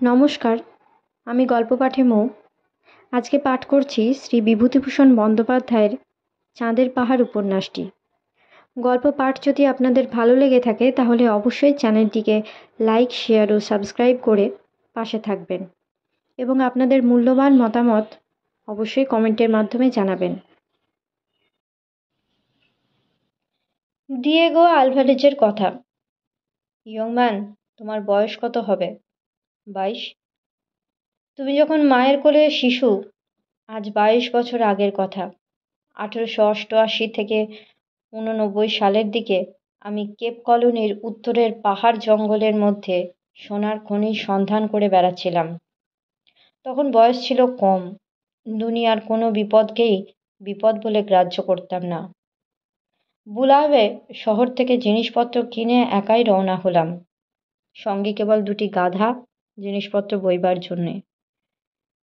নমস্কার, আমি গল্প পাঠে মৌ। আজকে পাঠ করছি শ্রী বিভূতিভূষণ বন্দ্যোপাধ্যায়ের চাঁদের পাহাড় উপন্যাসটি। গল্প পাঠ যদি আপনাদের ভালো লেগে থাকে তাহলে অবশ্যই চ্যানেলটিকে লাইক, শেয়ার ও সাবস্ক্রাইব করে পাশে থাকবেন এবং আপনাদের মূল্যবান মতামত অবশ্যই কমেন্টের মাধ্যমে জানাবেন। দিয়েগো আলভারেজের কথা। ইয়ং ম্যান, তোমার বয়স কত হবে? 22। তুমি যখন মায়ের কোলে শিশু, আজ 22 বছর আগের কথা। 1888 থেকে 89 সালের দিকে আমি কেপ কলোনির উত্তরের পাহাড় জঙ্গলের মধ্যে সোনার খনির সন্ধান করে বেড়াচ্ছিলাম। তখন বয়স ছিল কম, দুনিয়ার কোনো বিপদকেই বিপদ বলে গ্রাহ্য করতাম না। বুলাওয়ে শহর থেকে জিনিসপত্র কিনে একাই রওনা হলাম, সঙ্গে কেবল 2টি গাধা, জিনিসপত্র বইবার জন্যে।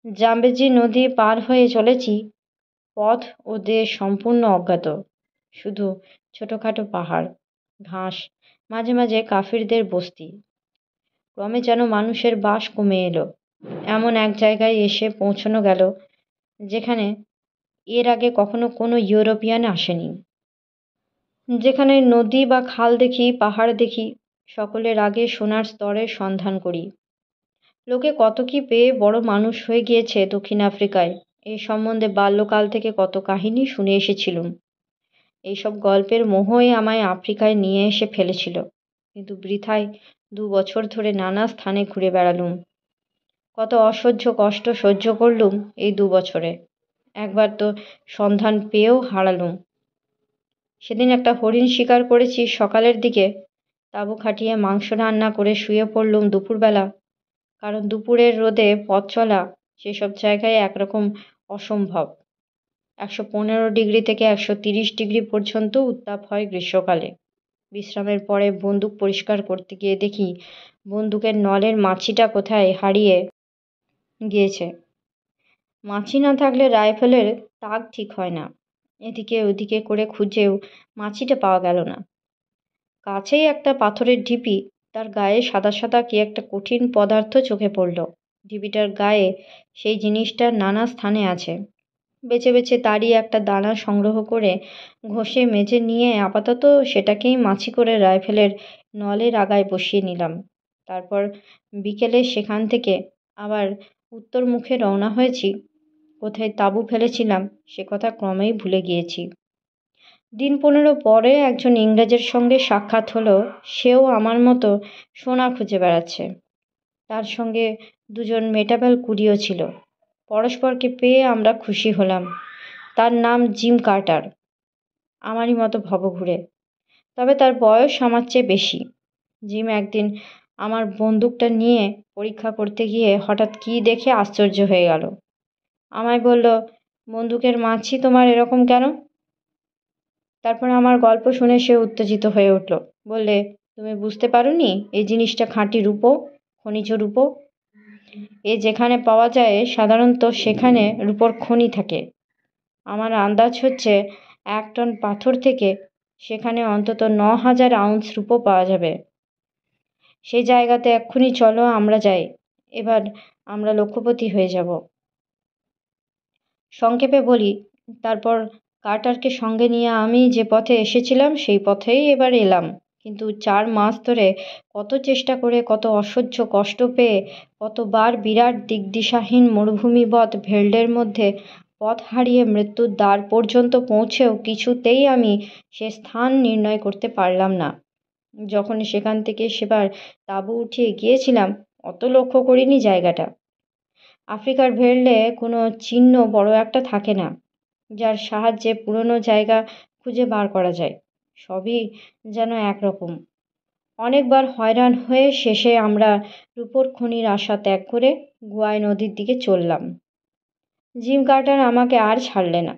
জাম্বেজি নদী পার হয়ে চলেছি, পথ ও দেশ সম্পূর্ণ অজ্ঞাত। শুধু ছোটোখাটো পাহাড়, ঘাস, মাঝে মাঝে কাফিরদের বস্তি। ক্রমে যেন মানুষের বাস কমে এলো। এমন এক জায়গায় এসে পৌঁছানো গেল যেখানে এর আগে কখনো কোনো ইউরোপিয়ান আসেনি। যেখানে নদী বা খাল দেখি, পাহাড় দেখি, সকলের আগে সোনার স্তরের সন্ধান করি। লোকে কত কি পেয়ে বড় মানুষ হয়ে গিয়েছে দক্ষিণ আফ্রিকায়, এই সম্বন্ধে বাল্যকাল থেকে কত কাহিনী শুনে এসেছিলুম। এইসব গল্পের মোহই আমায় আফ্রিকায় নিয়ে এসে ফেলেছিল, কিন্তু বৃথায় 2 বছর ধরে নানা স্থানে ঘুরে বেড়ালুম। কত অসহ্য কষ্ট সহ্য করলুম এই 2 বছরে। একবার তো সন্ধান পেয়েও হারালুম। সেদিন একটা হরিণ শিকার করেছি সকালের দিকে। তাঁবু খাটিয়ে মাংস রান্না করে শুয়ে পড়লুম দুপুরবেলা, কারণ দুপুরের রোদে পথ চলা সেসব জায়গায় একরকম অসম্ভব। 115 ডিগ্রি থেকে 130 ডিগ্রি পর্যন্ত উত্তাপ হয় গ্রীষ্মকালে। বিশ্রামের পরে বন্দুক পরিষ্কার করতে গিয়ে দেখি বন্দুকের নলের মাছিটা কোথায় হারিয়ে গিয়েছে। মাছি না থাকলে রাইফেলের তাক ঠিক হয় না। এদিকে ওদিকে করে খুঁজেও মাছিটা পাওয়া গেল না। কাছেই একটা পাথরের ঢিপি, তার গায়ে সাদা সাদা কি একটা কঠিন পদার্থ চোখে পড়ল। ঢিপিটার গায়ে সেই জিনিসটার নানা স্থানে আছে। বেছে বেছে তারই একটা দানা সংগ্রহ করে ঘষে মেজে নিয়ে আপাতত সেটাকেই মাছি করে রাইফেলের নলের আগায় বসিয়ে নিলাম। তারপর বিকেলে সেখান থেকে আবার উত্তর মুখে রওনা হয়েছি। কোথায় তাঁবু ফেলেছিলাম সে কথা ক্রমেই ভুলে গিয়েছি। দিন 15 পরে একজন ইংরেজের সঙ্গে সাক্ষাৎ হলো। সেও আমার মতো সোনা খুঁজে বেড়াচ্ছে। তার সঙ্গে 2জন মেটাবেল কুডিও ছিল। পরস্পরকে পেয়ে আমরা খুশি হলাম। তার নাম জিম কার্টার, আমারই মতো ভবঘুরে, তবে তার বয়স আমার চেয়ে বেশি। জিম একদিন আমার বন্দুকটা নিয়ে পরীক্ষা করতে গিয়ে হঠাৎ কী দেখে আশ্চর্য হয়ে গেল। আমায় বলল, বন্দুকের মাছি তোমার এরকম কেন? তারপর আমার গল্প শুনে সে উত্তেজিত হয়ে উঠল। বললে, তুমি বুঝতে পারোনি এই জিনিসটা খাঁটি রূপো, খনিজ রূপো। এ যেখানে পাওয়া যায় সাধারণত সেখানে রূপোর খনি থাকে। আমার আন্দাজ হচ্ছে 1 টন পাথর থেকে সেখানে অন্তত 9,000 আউন্স রূপো পাওয়া যাবে। সেই জায়গাতে এক্ষুনি চলো, আমরা যাই। এবার আমরা লক্ষপতি হয়ে যাব। সংক্ষেপে বলি, তারপর কার্টারকে সঙ্গে নিয়ে আমি যে পথে এসেছিলাম সেই পথেই এবার এলাম। কিন্তু 4 মাস ধরে কত চেষ্টা করে, কত অসহ্য কষ্ট পেয়ে, কতবার বিরাট দিকদিশাহীন মরুভূমিবৎ ভেল্ডের মধ্যে পথ হারিয়ে মৃত্যুর দ্বার পর্যন্ত পৌঁছেও কিছুতেই আমি সে স্থান নির্ণয় করতে পারলাম না। যখন সেখান থেকে সেবার তাঁবু উঠিয়ে গিয়েছিলাম অত লক্ষ্য করিনি জায়গাটা। আফ্রিকার ভেল্ডে কোনো চিহ্ন বড় একটা থাকে না, যার সাহায্যে পুরনো জায়গা খুঁজে বার করা যায়। সবই যেন একরকম। অনেকবার হয়রান হয়ে শেষে আমরা রূপোর খনির আশা ত্যাগ করে গুয়াই নদীর দিকে চললাম। জিম কার্টার আমাকে আর ছাড়লে না।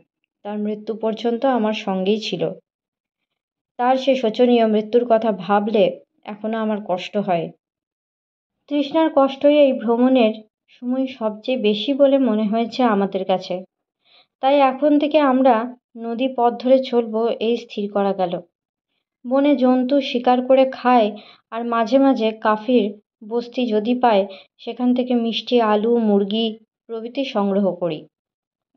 তার মৃত্যু পর্যন্ত আমার সঙ্গেই ছিল। তার সে শোচনীয় মৃত্যুর কথা ভাবলে এখনো আমার কষ্ট হয়। তৃষ্ণার কষ্টই এই ভ্রমণের সময় সবচেয়ে বেশি বলে মনে হয়েছে আমাদের কাছে। তাই এখন থেকে আমরা নদী পথ ধরে চলব এই স্থির করা গেল। বনে জন্তু শিকার করে খায় আর মাঝে মাঝে কাফির বস্তি যদি পাই সেখান থেকে মিষ্টি আলু, মুরগি প্রভৃতি সংগ্রহ করি।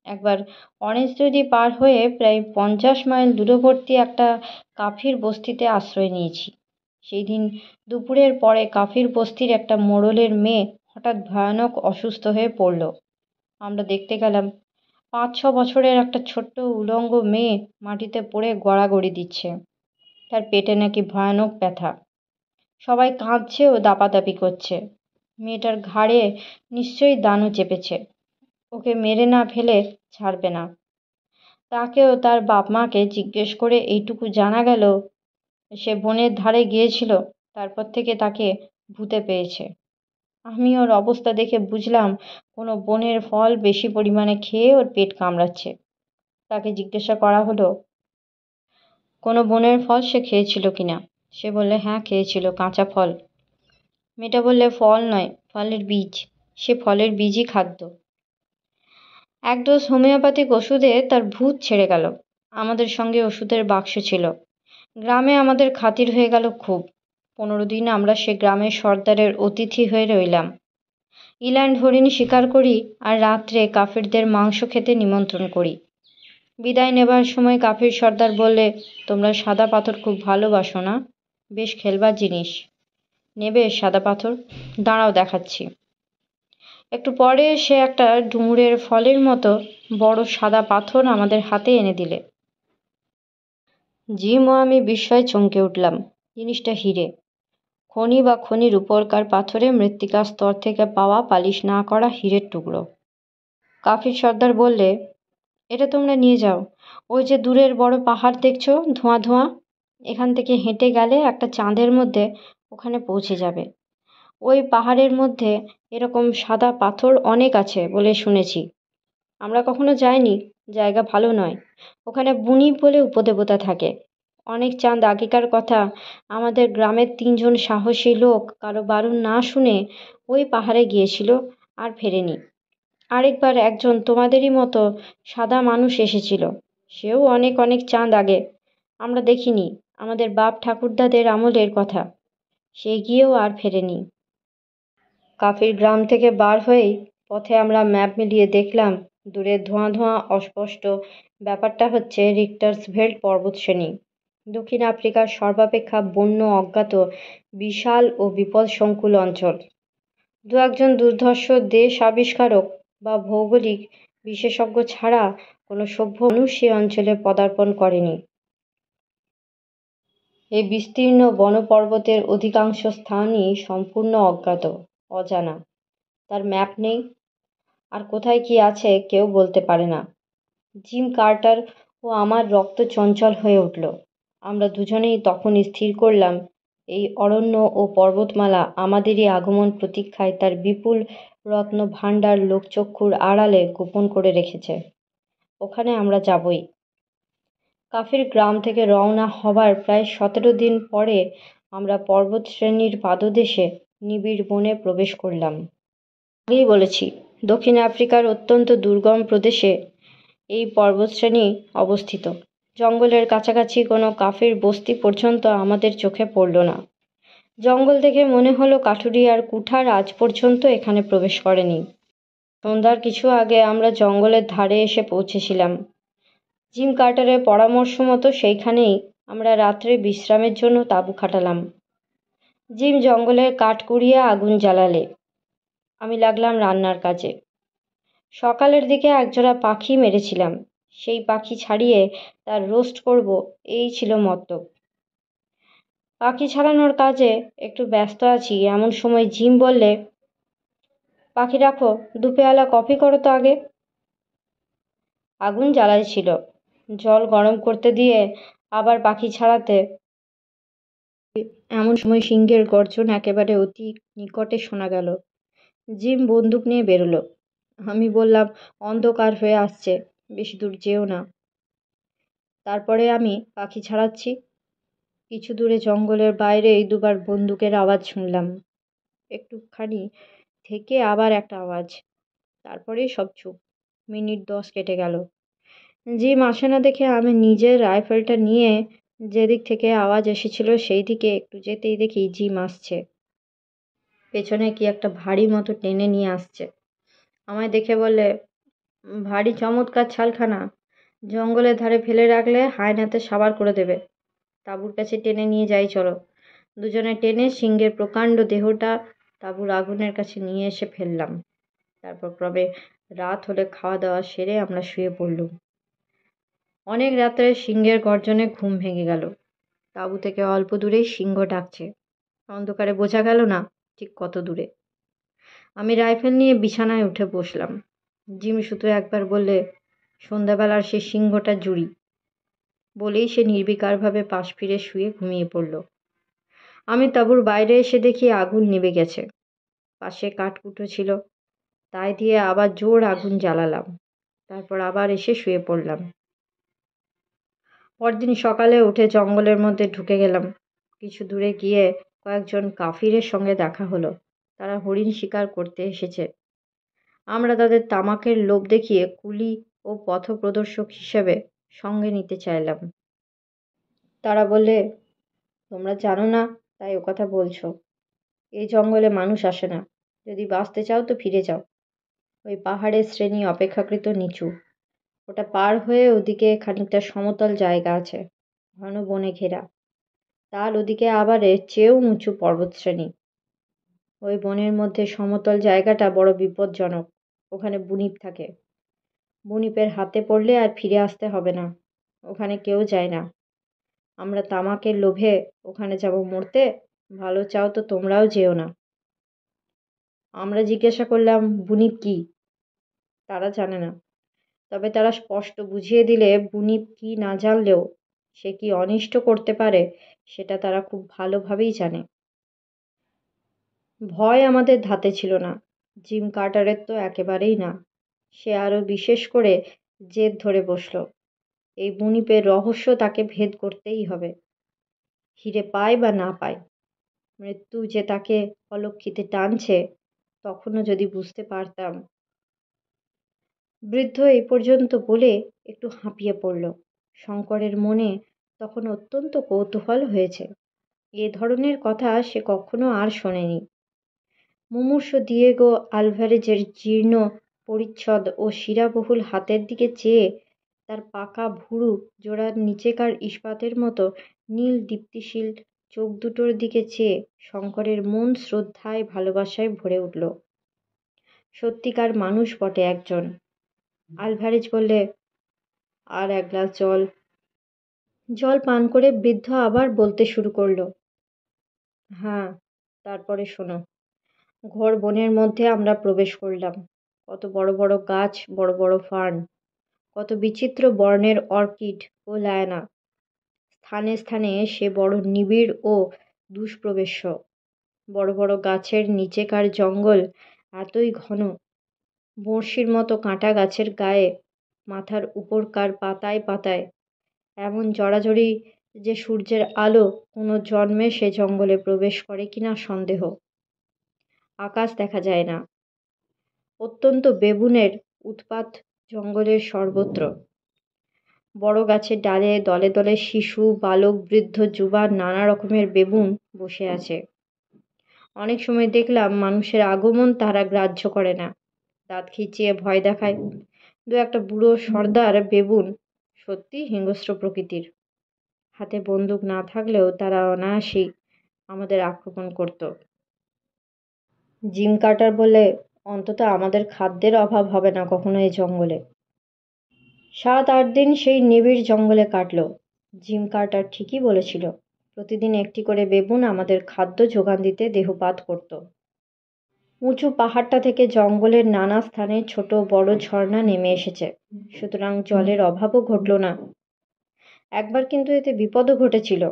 একবার অরেঞ্জ নদী পার হয়ে প্রায় 50 মাইল দূরবর্তী একটা কাফির বস্তিতে আশ্রয় নিয়েছি। সেই দিন দুপুরের পরে কাফির বস্তির একটা মোড়লের মেয়ে হঠাৎ ভয়ানক অসুস্থ হয়ে পড়ল। আমরা দেখতে গেলাম 5-6 বছরের একটা ছোট্ট উলঙ্গ মেয়ে মাটিতে পড়ে গড়াগড়ি দিচ্ছে। তার পেটে নাকি ভয়ানক ব্যথা। সবাই কাঁদছে ও দাপাদাপি করছে। মেয়েটার ঘাড়ে নিশ্চয়ই দানু চেপেছে, ওকে মেরে না ফেলে ছাড়বে না। তাকেও তার বাপ মাকে জিজ্ঞেস করে এইটুকু জানা গেল, সে বনের ধারে গিয়েছিল, তারপর থেকে তাকে ভূতে পেয়েছে। আমি ওর অবস্থা দেখে বুঝলাম কোনো বনের ফল বেশি পরিমাণে খেয়ে ওর পেট কামড়াচ্ছে। তাকে জিজ্ঞাসা করা হলো কোনো বনের ফল সে খেয়েছিল কিনা। সে বললে হ্যাঁ খেয়েছিল, কাঁচা ফল। মেয়েটা বললে ফল নয়, ফলের বীজ। সে ফলের বীজই খাদ্য। এক ডোজ হোমিওপ্যাথিক ওষুধে তার ভূত ছেড়ে গেল। আমাদের সঙ্গে ওষুধের বাক্স ছিল। গ্রামে আমাদের খাতির হয়ে গেল খুব। 15 দিন আমরা সে গ্রামের সর্দারের অতিথি হয়ে রইলাম। ইল্যান্ড হরিণ শিকার করি আর রাত্রে কাফিরদের মাংস খেতে নিমন্ত্রণ করি। বিদায় নেবার সময় কাফির সর্দার বললে, তোমরা সাদা পাথর খুব ভালোবাসো না? বেশ খেলবার জিনিস। নেবে সাদা পাথর? দাঁড়াও দেখাচ্ছি। একটু পরে সে একটা ডুমুরের ফলের মতো বড় সাদা পাথর আমাদের হাতে এনে দিলে। জিম ও আমি বিস্ময়ে চমকে উঠলাম। জিনিসটা হিরে, খনি বা খনির উপরকার পাথরে মৃত্তিকার স্তর থেকে পাওয়া পালিশ না করা হীরের টুকরো। কাফির সর্দার বললে, এটা তোমরা নিয়ে যাও। ওই যে দূরের বড় পাহাড় দেখছো, ধোঁয়া ধোঁয়া, এখান থেকে হেঁটে গেলে একটা চাঁদের মধ্যে ওখানে পৌঁছে যাবে। ওই পাহাড়ের মধ্যে এরকম সাদা পাথর অনেক আছে বলে শুনেছি। আমরা কখনো যাইনি, জায়গা ভালো নয়। ওখানে বুনি বলে উপদেবতা থাকে। অনেক চাঁদ আগেকার কথা আমাদের গ্রামের 3 জন সাহসী লোক কারো বারণ না শুনে ওই পাহাড়ে গিয়েছিল আর ফেরেনি। আরেকবার একজন তোমাদেরই মতো সাদা মানুষ এসেছিল, সেও অনেক অনেক চাঁদ আগে, আমরা দেখিনি, আমাদের বাপ ঠাকুরদাদের আমলের কথা। সে গিয়েও আর ফেরেনি। কাফির গ্রাম থেকে বার হয়েই পথে আমরা ম্যাপ মিলিয়ে দেখলাম দূরে ধোঁয়া ধোঁয়া অস্পষ্ট ব্যাপারটা হচ্ছে রিক্টার্সভেল্ড পর্বতশ্রেণী, দক্ষিণ আফ্রিকার সর্বাপেক্ষা বন্য অজ্ঞাত বিশাল ও বিপদসংকুল অঞ্চল। দু একজন দুর্ধর্ষ দেশ আবিষ্কারক বা ভৌগোলিক বিশেষজ্ঞ ছাড়া কোনো সভ্য মানুষ সে অঞ্চলে পদার্পণ করেনি। এই বিস্তীর্ণ বনপর্বতের অধিকাংশ স্থানই সম্পূর্ণ অজ্ঞাত, অজানা। তার ম্যাপ নেই, আর কোথায় কি আছে কেউ বলতে পারে না। জিম কার্টার ও আমার রক্ত চঞ্চল হয়ে উঠল। আমরা দুজনেই তখন স্থির করলাম এই অরণ্য ও পর্বতমালা আমাদেরই আগমন প্রতীক্ষায় তার বিপুল রত্ন ভাণ্ডার লোকচক্ষুর আড়ালে গোপন করে রেখেছে। ওখানে আমরা যাবই। কাফির গ্রাম থেকে রওনা হবার প্রায় 17 দিন পরে আমরা পর্বতশ্রেণীর পাদদেশে নিবিড় বনে প্রবেশ করলাম। আগেই বলেছি, দক্ষিণ আফ্রিকার অত্যন্ত দুর্গম প্রদেশে এই পর্বতশ্রেণী অবস্থিত। জঙ্গলের কাছাকাছি কোনো কাফির বস্তি পর্যন্ত আমাদের চোখে পড়ল না। জঙ্গল দেখে মনে হলো কাঠুরিয়ার কুঠার আজ পর্যন্ত এখানে প্রবেশ করেনি। সন্ধ্যার কিছু আগে আমরা জঙ্গলের ধারে এসে পৌঁছেছিলাম। জিম কার্টারের পরামর্শ মতো সেইখানেই আমরা রাত্রে বিশ্রামের জন্য তাঁবু খাটালাম। জিম জঙ্গলের কাঠ কুড়িয়ে আগুন জ্বালালে, আমি লাগলাম রান্নার কাজে। সকালের দিকে একজোড়া পাখি মেরেছিলাম, সেই পাখি ছাড়িয়ে তার রোস্ট করব, এই ছিল মতলব। পাখি ছাড়ানোর কাজে একটু ব্যস্ত আছি এমন সময় জিম বললে, পাখি রাখো, 2 পেয়ালা কফি করো তো আগে। আগুন জ্বালাই ছিল, জল গরম করতে দিয়ে আবার পাখি ছাড়াতে এমন সময় সিংহের গর্জন একেবারে অতি নিকটে শোনা গেল। জিম বন্দুক নিয়ে বেরোলো। আমি বললাম, অন্ধকার হয়ে আসছে, বেশি দূর যেও না। তারপরে আমি পাখি ছাড়াচ্ছি। কিছু দূরে জঙ্গলের বাইরে 2বার বন্দুকের আওয়াজ শুনলাম। একটুখানি থেকে আবার একটা আওয়াজ, তারপরেই সব চুপ। মিনিট 10 কেটে গেল। জিম আসে না দেখে আমি নিজের রাইফেলটা নিয়ে যেদিক থেকে আওয়াজ এসেছিল সেই দিকে একটু যেতেই দেখি জিম আসছে। পেছনে কি একটা ভারী মতো টেনে নিয়ে আসছে। আমায় দেখে বললে, ভারী চমৎকার ছালখানা, জঙ্গলের ধারে ফেলে রাখলে হায়নাতে সাবার করে দেবে। তাঁবুর কাছে টেনে নিয়ে যাই চলো। দুজনে টেনে সিংহের প্রকাণ্ড দেহটা তাঁবুর আগুনের কাছে নিয়ে এসে ফেললাম। তারপর ক্রমে রাত হলে খাওয়া দাওয়া সেরে আমরা শুয়ে পড়লুম। অনেক রাত্রে সিংহের গর্জনে ঘুম ভেঙে গেল। তাঁবু থেকে অল্প দূরেই সিংহ ডাকছে। অন্ধকারে বোঝা গেল না ঠিক কত দূরে। আমি রাইফেল নিয়ে বিছানায় উঠে বসলাম। জিম শুধু একবার বললে, সন্ধ্যাবেলার সে সিংহটা জুড়ি। বলেই সে নির্বিকারভাবে পাশ ফিরে শুয়ে ঘুমিয়ে পড়ল। আমি তাঁবুর বাইরে এসে দেখি আগুন নিভে গেছে। পাশে কাঠকুটো ছিল, তাই দিয়ে আবার জোর আগুন জ্বালালাম। তারপর আবার এসে শুয়ে পড়লাম। পরদিন সকালে উঠে জঙ্গলের মধ্যে ঢুকে গেলাম। কিছু দূরে গিয়ে কয়েকজন কাফিরের সঙ্গে দেখা হলো। তারা হরিণ শিকার করতে এসেছে। আমরা তাদের তামাকের লোভ দেখিয়ে কুলি ও পথপ্রদর্শক হিসেবে সঙ্গে নিতে চাইলাম। তারা বললে, তোমরা জানো না তাই ও কথা বলছো। এই জঙ্গলে মানুষ আসে না। যদি বাঁচতে চাও তো ফিরে যাও। ওই পাহাড়ের শ্রেণী অপেক্ষাকৃত নিচু। ওটা পার হয়ে ওদিকে খানিকটা সমতল জায়গা আছে, ঘন বনে ঘেরা। তার ওদিকে আবার এর চেয়েও উঁচু পর্বতশ্রেণী। ওই বনের মধ্যে সমতল জায়গাটা বড় বিপজ্জনক। ওখানে বুনিপ থাকে। বুনিপের হাতে পড়লে আর ফিরে আসতে হবে না। ওখানে কেউ যায় না। আমরা তামাকের লোভে ওখানে যাব মরতে। ভালো চাও তো তোমরাও যেও না। আমরা জিজ্ঞাসা করলাম, বুনিপ কি? তারা জানে না। তবে তারা স্পষ্ট বুঝিয়ে দিলে বুনিপ কি না জানলেও সে কি অনিষ্ট করতে পারে সেটা তারা খুব ভালোভাবেই জানে। ভয় আমাদের ধাতে ছিল না। জিম কার্টারের তো একেবারেই না। সে আরও বিশেষ করে জেদ ধরে বসল। এই বুনিপের রহস্য তাকে ভেদ করতেই হবে। হিরে পায় বা না পায়, মৃত্যু যে তাকে অলক্ষিতে টানছে তখনও যদি বুঝতে পারতাম। বৃদ্ধ এই পর্যন্ত বলে একটু হাঁপিয়ে পড়ল। শঙ্করের মনে তখন অত্যন্ত কৌতূহল হয়েছে। এ ধরনের কথা সে কখনো আর শোনেনি। মুমূর্ষ দিয়েগো আলভারেজের জীর্ণ পরিচ্ছদ ও শিরাবহুল হাতের দিকে চেয়ে তার পাকা ভুরু জোড়ার নিচেকার ইস্পাতের মতো নীল দীপ্তিশীল চোখ দুটোর দিকে চেয়ে শঙ্করের মন শ্রদ্ধায় ভালোবাসায় ভরে উঠল। সত্যিকার মানুষ বটে একজন। আলভারেজ বললে, আর এক গ্লাস জল। জল পান করে বৃদ্ধ আবার বলতে শুরু করল, হ্যাঁ, তারপরে শোনো। ঘোর বনের মধ্যে আমরা প্রবেশ করলাম। কত বড় বড় গাছ, বড় বড় ফার্ন, কত বিচিত্র বর্ণের অর্কিড ও লায়না। স্থানে স্থানে সে বড় নিবিড় ও দুষ্প্রবেশ্য। বড় বড় গাছের নিচেকার জঙ্গল এতই ঘন, বড়শির মতো কাঁটা গাছের গায়ে, মাথার উপরকার পাতায় পাতায় এমন জড়াজড়ি যে সূর্যের আলো কোনো জন্মে সে জঙ্গলে প্রবেশ করে কিনা সন্দেহ। আকাশ দেখা যায় না। অত্যন্ত বেবুনের উৎপাত জঙ্গলের সর্বত্র। বড় গাছের ডালে দলে দলে শিশু, বালক, বৃদ্ধ, যুবা নানা রকমের বেবুন বসে আছে। অনেক সময় দেখলাম মানুষের আগমন তারা গ্রাহ্য করে না, দাঁত খিচিয়ে ভয় দেখায়। দু একটা বুড়ো সর্দার বেবুন সত্যি হিংস্র প্রকৃতির। হাতে বন্দুক না থাকলেও তারা অনায়াসেই আমাদের আক্রমণ করত। জিম কার্টার বলে, অন্তত আমাদের খাদ্যের অভাব হবে না কখনো এই জঙ্গলে। 7-8 দিন সেই নিবিড় জঙ্গলে কাটল। জিম কার্টার ঠিকই বলেছিল। প্রতিদিন একটি করে বেবুন আমাদের খাদ্য যোগান দিতে দেহপাত করত। উঁচু পাহাড়টা থেকে জঙ্গলের নানা স্থানে ছোট বড় ঝর্ণা নেমে এসেছে, সুতরাং জলের অভাবও ঘটল না। একবার কিন্তু এতে বিপদও ঘটেছিল।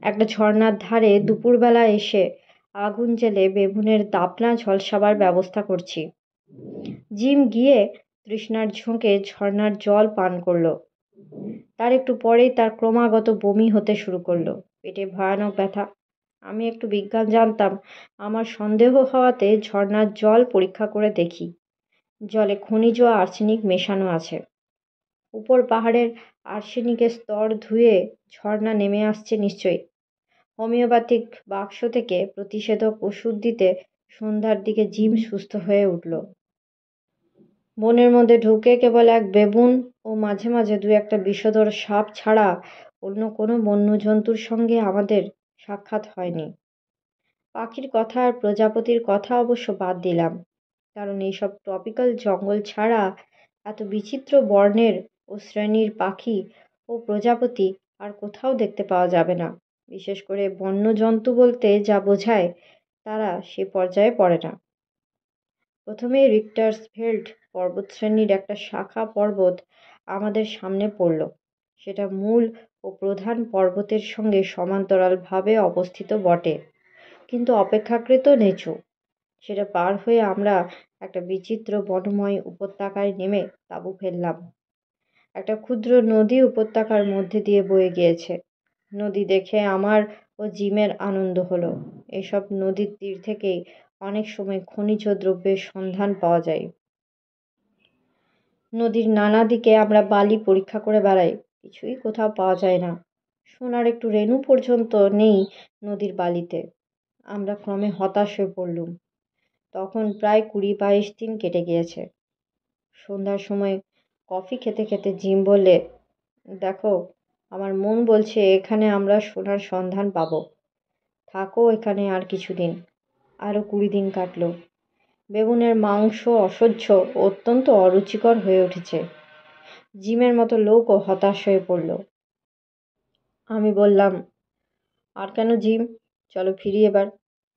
একটা ঝর্ণার ধারে দুপুরবেলা এসে আগুন জেলে বেবুনের দাপনা ঝলসাবার ব্যবস্থা করছি। জিম গিয়ে তৃষ্ণার ঝোঁকে ঝর্ণার জল পান করল। তার একটু পরেই তার ক্রমাগত বমি হতে শুরু করলো, পেটে ভয়ানক ব্যথা। আমি একটু বিজ্ঞান জানতাম। আমার সন্দেহ হওয়াতে ঝর্ণার জল পরীক্ষা করে দেখি। জলে খনিজ আর্সেনিক মেশানো আছে। উপর পাহাড়ের আর্সেনিকের স্তর ধুয়ে ঝর্ণা নেমে আসছে নিশ্চয়ই। হোমিওপ্যাথিক বাক্স থেকে প্রতিষেধক ওষুধ দিতে সন্ধ্যার দিকে জিম সুস্থ হয়ে উঠল। বনের মধ্যে ঢুকে কেবল এক বেবুন ও মাঝে মাঝে দু একটা বিষধর সাপ ছাড়া অন্য কোনো বন্য জন্তুর সঙ্গে আমাদের সাক্ষাৎ হয়নি। পাখির কথা আর প্রজাপতির কথা অবশ্য বাদ দিলাম, কারণ এইসব ট্রপিক্যাল জঙ্গল ছাড়া এত বিচিত্র বর্ণের ও শ্রেণীর পাখি ও প্রজাপতি আর কোথাও দেখতে পাওয়া যাবে না। বিশেষ করে বন্য জন্তু বলতে যা বোঝায় তারা সে পর্যায়ে পড়ে না। প্রথমে রিক্টার্সভেল্ড পর্বতশ্রেণীর একটা শাখা পর্বত আমাদের সামনে পড়ল। সেটা মূল ও প্রধান পর্বতের সঙ্গে সমান্তরালভাবে অবস্থিত বটে, কিন্তু অপেক্ষাকৃত নিচু। সেটা পার হয়ে আমরা একটা বিচিত্র বনময় উপত্যকায় নেমে তাঁবু ফেললাম। একটা ক্ষুদ্র নদী উপত্যকার মধ্যে দিয়ে বয়ে গিয়েছে। নদী দেখে আমার ও জিমের আনন্দ হলো। এসব নদীর তীর থেকেই অনেক সময় খনিজ দ্রব্যের সন্ধান পাওয়া যায়। নদীর নানা দিকে আমরা বালি পরীক্ষা করে বেড়াই, কিছুই কোথাও পাওয়া যায় না। সোনার একটু রেণু পর্যন্ত নেই নদীর বালিতে। আমরা ক্রমে হতাশ হয়ে পড়লুম। তখন প্রায় ২০-২২ দিন কেটে গিয়েছে। সন্ধ্যার সময় কফি খেতে খেতে জিম বললে, দেখো, আমার মন বলছে এখানে আমরা সোনার সন্ধান পাবো। থাকো এখানে আর কিছুদিন। আরও ২০ দিন কাটল। বেগুনের মাংস অসহ্য ও অত্যন্ত অরুচিকর হয়ে উঠেছে। জিমের মতো লোকও হতাশ হয়ে পড়ল। আমি বললাম, আর কেন জিম, চলো ফিরি এবার।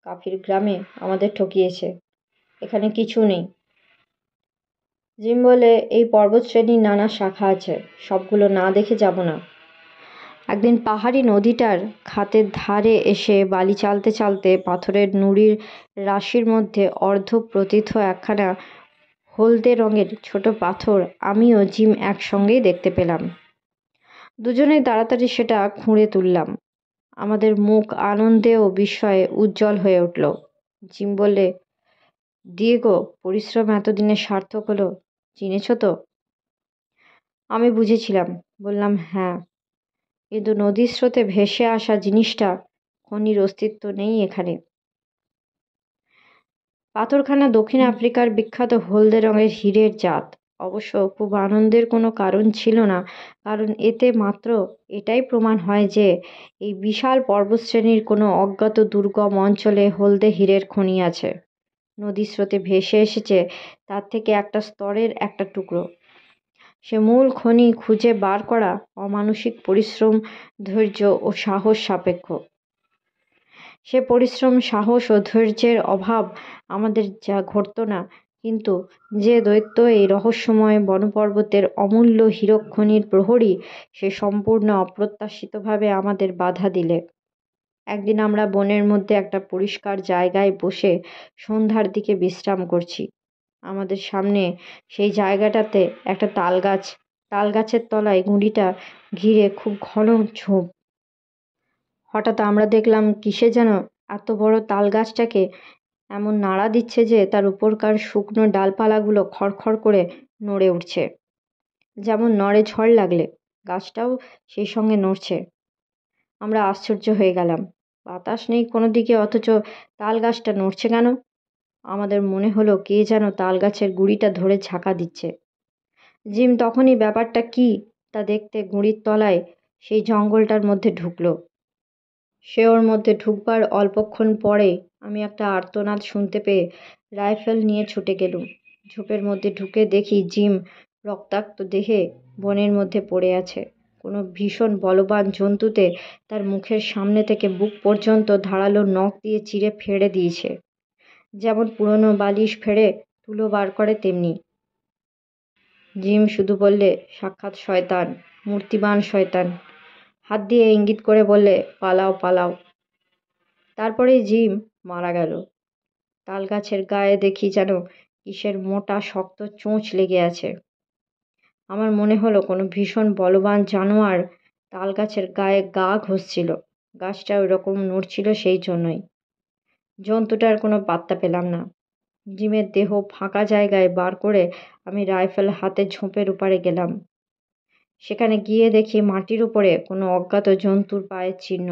কাফির গ্রামে আমাদের ঠকিয়েছে, এখানে কিছু নেই। জিম বলে, এই পর্বতশ্রেণীর নানা শাখা আছে, সবগুলো না দেখে যাব না। একদিন পাহাড়ি নদীটার খাতের ধারে এসে বালি চালতে চালতে পাথরের নুড়ির রাশির মধ্যে অর্ধ প্রথিত একখানা হলদে রঙের ছোট পাথর আমি ও জিম একসঙ্গেই দেখতে পেলাম। দুজনেই তাড়াতাড়ি সেটা খুঁড়ে তুললাম। আমাদের মুখ আনন্দে ও বিস্ময়ে উজ্জ্বল হয়ে উঠল। জিম বললে, ডিয়েগো, পরিশ্রম এতদিনে সার্থক হলো, চিনেছ তো? আমি বুঝেছিলাম, বললাম হ্যাঁ, কিন্তু নদীর স্রোতে ভেসে আসা জিনিসটা খনির অস্তিত্ব নেই এখানে। পাথরখানা দক্ষিণ আফ্রিকার বিখ্যাত হলদে রঙের হীরের জাত। অবশ্য খুব আনন্দের কোনো কারণ ছিল না, কারণ এতে মাত্র এটাই প্রমাণ হয় যে এই বিশাল পর্বতশ্রেণীর কোনো অজ্ঞাত দুর্গম অঞ্চলে হলদে হীরের খনি আছে। নদীর স্রোতে ভেসে এসেছে তার থেকে একটা স্তরের একটা টুকরো। সে মূল খনি খুঁজে বার করা অমানুষিক পরিশ্রম, ধৈর্য ও সাহস সাপেক্ষ। সে পরিশ্রম, সাহস ও ধৈর্যের অভাব আমাদের যা ঘটত না, কিন্তু যে দৈত্য এই রহস্যময় বনপর্বতের অমূল্য হীরকখনির প্রহরী, সে সম্পূর্ণ অপ্রত্যাশিতভাবে আমাদের বাধা দিলে। একদিন আমরা বনের মধ্যে একটা পরিষ্কার জায়গায় বসে সন্ধ্যার দিকে বিশ্রাম করছি। আমাদের সামনে সেই জায়গাটাতে একটা তালগাছ, তালগাছের তলায় গুঁড়িটা ঘিরে খুব ঘন ঝোপ। হঠাৎ আমরা দেখলাম কিসে যেন এত বড় তালগাছটাকে এমন নাড়া দিচ্ছে যে তার উপরকার শুকনো ডালপালাগুলো খড়খড় করে নড়ে উঠছে, যেমন নড়ে ঝড় লাগলে। গাছটাও সেই সঙ্গে নড়ছে। আমরা আশ্চর্য হয়ে গেলাম। বাতাস নেই কোনো দিকে, অথচ তাল গাছটা নড়ছে কেন? আমাদের মনে হলো কে যেন তাল গাছের গুঁড়িটা ধরে ঝাঁকা দিচ্ছে। জিম তখনই ব্যাপারটা কি তা দেখতে গুঁড়ির তলায় সেই জঙ্গলটার মধ্যে ঢুকলো। সে ওর মধ্যে ঢুকবার অল্পক্ষণ পরে আমি একটা আর্তনাদ শুনতে পেয়ে রাইফেল নিয়ে ছুটে গেলুম। ঝোপের মধ্যে ঢুকে দেখি জিম রক্তাক্ত দেহে বনের মধ্যে পড়ে আছে। কোনো ভীষণ বলবান জন্তুতে তার মুখের সামনে থেকে বুক পর্যন্ত ধারালো নখ দিয়ে চিরে ফেড়ে দিয়েছে, যেমন পুরনো বালিশ ফেড়ে তুলো বার করে তেমনি। জিম শুধু বললে, সাক্ষাৎ শয়তান, মূর্তিমান শয়তান। হাত দিয়ে ইঙ্গিত করে বললে, পালাও পালাও। তারপরেই জিম মারা গেল। তালগাছের গায়ে দেখি যেন কিসের মোটা শক্ত চোঁচ লেগে আছে। আমার মনে হলো কোনো ভীষণ বলবান জানোয়ার তালগাছের গায়ে গা ঘষছিল। গাছটা ওইরকম নড়ছিল সেই জন্যই। জন্তুটার কোনো পাত্তা পেলাম না। জিমের দেহ ফাঁকা জায়গায় বার করে আমি রাইফেল হাতে ঝোপের ওপারে গেলাম। সেখানে গিয়ে দেখি মাটির উপরে কোনো অজ্ঞাত জন্তুর পায়ের চিহ্ন।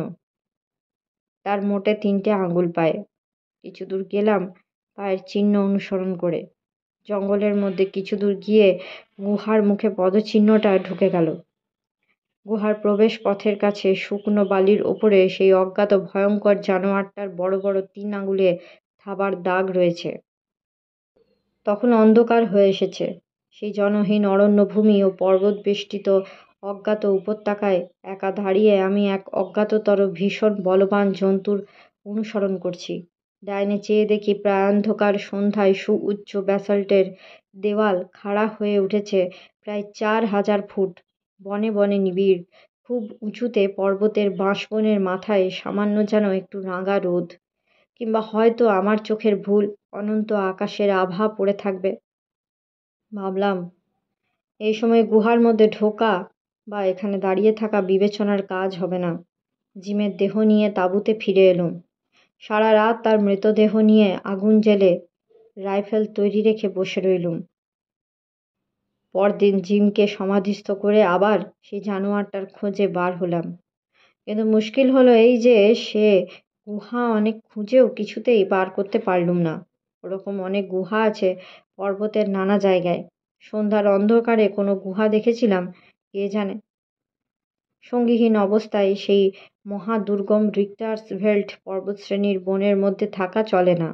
তার মোটে ৩টে আঙুল পায়ে। কিছু দূর গেলাম, পায়ের চিহ্ন অনুসরণ করে। জঙ্গলের মধ্যে কিছু দূর গিয়ে গুহার মুখে পদচিহ্নটা ঢুকে গেল। গুহার প্রবেশ পথের কাছে শুকনো বালির ওপরে সেই অজ্ঞাত ভয়ঙ্কর জানোয়ারটার বড় বড় 3 আঙুলে থাবার দাগ রয়েছে। তখন অন্ধকার হয়ে এসেছে। সেই জনহীন অরণ্যভূমি ও পর্বত বেষ্টিত অজ্ঞাত উপত্যকায় একা দাঁড়িয়ে আমি এক অজ্ঞাততর ভীষণ বলবান জন্তুর অনুসরণ করছি। ডাইনে চেয়ে দেখি প্রায় অন্ধকার সন্ধ্যায় সুউচ্চ ব্যাসাল্টের দেওয়াল খাড়া হয়ে উঠেছে প্রায় 4000 ফুট। বনে বনে নিবিড়। খুব উঁচুতে পর্বতের বাঁশবনের মাথায় সামান্য যেন একটু রাঙা রোদ, কিংবা হয়তো আমার চোখের ভুল, অনন্ত আকাশের আভা পড়ে থাকবে। ভাবলাম, এই সময় গুহার মধ্যে ঢোকা বা এখানে দাঁড়িয়ে থাকা বিবেচনার কাজ হবে না। জিমের দেহ নিয়ে তাঁবুতে ফিরে এলুম। সারা রাত তার মৃতদেহ নিয়ে আগুন জ্বেলে রাইফেল তৈরি রেখে বসে রইলুম। পরদিন জিমকে সমাধিস্থ করে আবার সেই জানোয়ারটার খোঁজে বার হলাম। কিন্তু মুশকিল হলো এই যে সে গুহা অনেক খুঁজেও কিছুতেই পার করতে পারলুম না। ওরকম অনেক গুহা আছে পর্বতের নানা জায়গায়। সন্ধ্যার অন্ধকারে কোনো গুহা দেখেছিলাম কে জানে। সঙ্গীহীন অবস্থায় সেই মহাদুর্গম রিক্টার্সভেল্ট পর্বতশ্রেণীর বনের মধ্যে থাকা চলে না।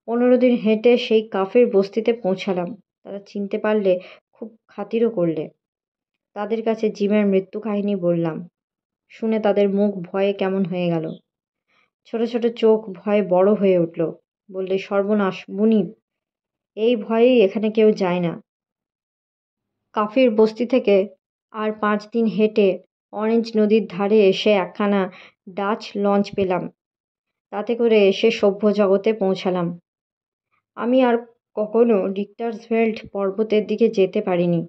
15 দিন হেঁটে সেই কাফের বস্তিতে পৌঁছালাম। তারা চিনতে পারলে খুব খাতিরও করলে। তাদের কাছে জিমের মৃত্যু কাহিনী বললাম। শুনে তাদের মুখ ভয়ে কেমন হয়ে গেল। ছোট ছোট চোখ ভয়ে বড় হয়ে উঠল। বললে, সর্বনাশ মুনিব, এই ভয়েই এখানে কেউ যায় না। কাফির বস্তি থেকে আর 5 দিন হেঁটে অরেঞ্জ নদীর ধারে এসে একখানা ডাচ লঞ্চ পেলাম। তাতে করে এসে সভ্য জগতে পৌঁছালাম। আমি আর কখনো রিক্টার্সভেল্ট পর্বতের দিকে যেতে পারিনি।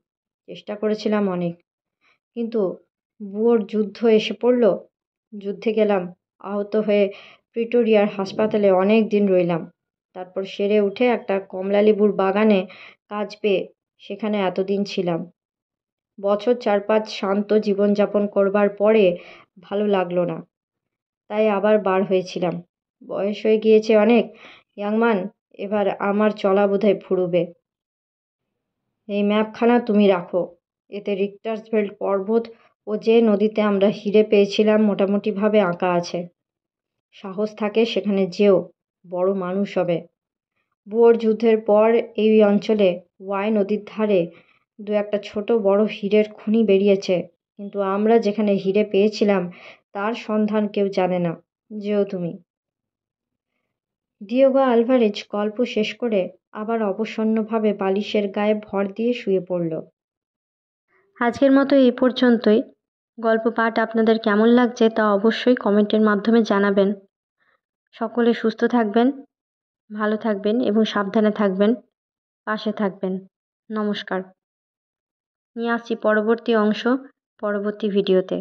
চেষ্টা করেছিলাম অনেক, কিন্তু বুয়োর যুদ্ধ এসে পড়ল। যুদ্ধে গেলাম, আহত হয়ে প্রিটোরিয়ার হাসপাতালে অনেক দিন রইলাম। তারপর সেরে উঠে একটা কমলালেবুর বাগানে কাজ পেয়ে সেখানে এতদিন ছিলাম। বছর 4-5 শান্ত জীবনযাপন করবার পরে ভালো লাগলো না, তাই আবার বার হয়েছিলাম। বয়স হয়ে গিয়েছে অনেক, ইয়াংম্যান, এবার আমার চলা বোধহয় ফুরুবে। এই ম্যাপখানা তুমি রাখো। এতে রিক্টার্সভেল্ট পর্বত ও যে নদীতে আমরা হিরে পেয়েছিলাম মোটামুটিভাবে আঁকা আছে। সাহস থাকে সেখানে যেও, বড় মানুষ হবে। বুয়োর যুদ্ধের পর এই অঞ্চলে ওয়াই নদীর ধারে 2-1টা ছোট বড় হীরের খনি বেরিয়েছে, কিন্তু আমরা যেখানে হিরে পেয়েছিলাম তার সন্ধান কেউ জানে না। যেও তুমি। ডিয়েগো আলভারেজ গল্প শেষ করে আবার অবসন্নভাবে বালিশের গায়ে ভর দিয়ে শুয়ে পড়ল। আজকের মতো এই পর্যন্তই। গল্প পাঠ আপনাদের কেমন লাগছে তা অবশ্যই কমেন্টের মাধ্যমে জানাবেন। সকলে সুস্থ থাকবেন, ভালো থাকবেন এবং সাবধানে থাকবেন, পাশে থাকবেন। নমস্কার। নিয়ে আসছি পরবর্তী অংশ পরবর্তী ভিডিওতে।